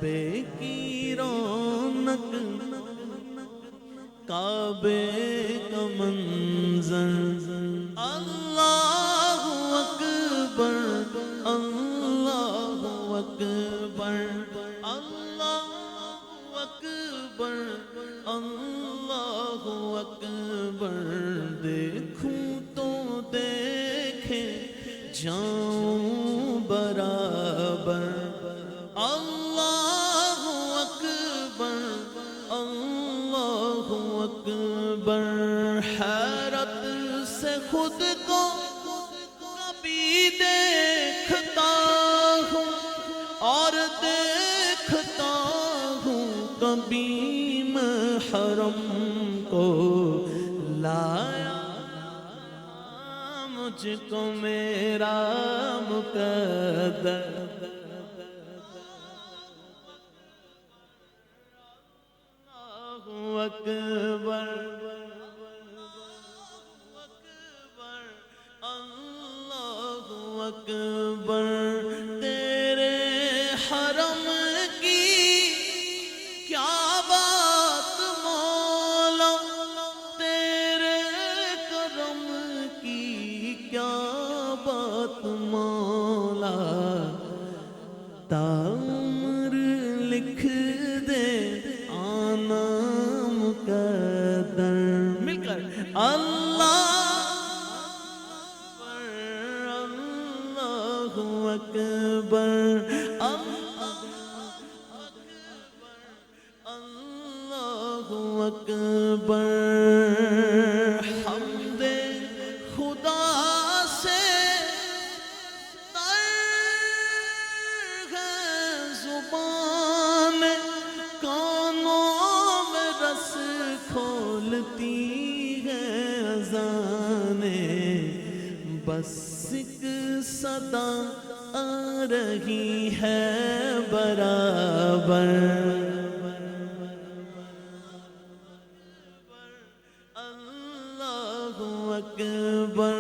کعبے کی رونق کعبے کا منظر اللہ اکبر اللہ اکبر اللہ اکبر اللہ اکبر دیکھوں تو دیکھے جاؤں برابر اللہ اکبر اللہ اکبر حیرت سے خود کو کبھی دیکھتا ہوں اور دیکھتا ہوں کبھی میں حرم کو لایا مجھ کو میرا مقدر اکبر اللہ اکبر تیرے حرم کی کیا بات مولا تیرے کرم کی کیا بات مولا تعمر لکھ دے آنا مقدر مل کر اللہ اکبر اللہ اکبر حمد خدا سے تر ہے زبان کانوں میں رس کھولتی ہے اذانیں بس ایک صدا آ رہی ہے برابر اللہ اکبر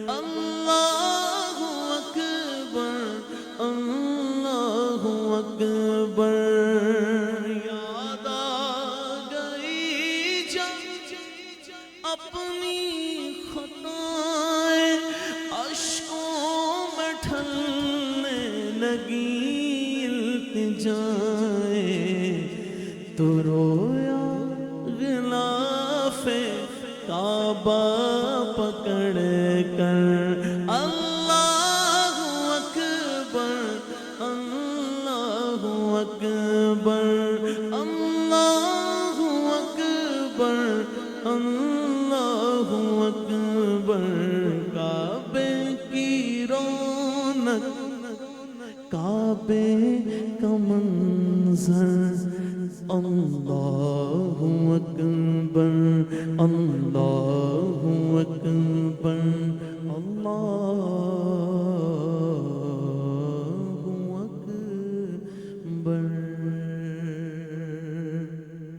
اللہ اکبر اللہ اکبر یاد آ گئی جب اپنی خطائیں اشکوں میں ڈھلنے لگی التجائیں تو رویا غلاف کعبہ پکڑ کر اللہ اکبر اللہ اکبر اللہ اکبر اللہ اکبر کعبے کی رونق کعبے کا منظر اللہ اکبر اللہ اکبر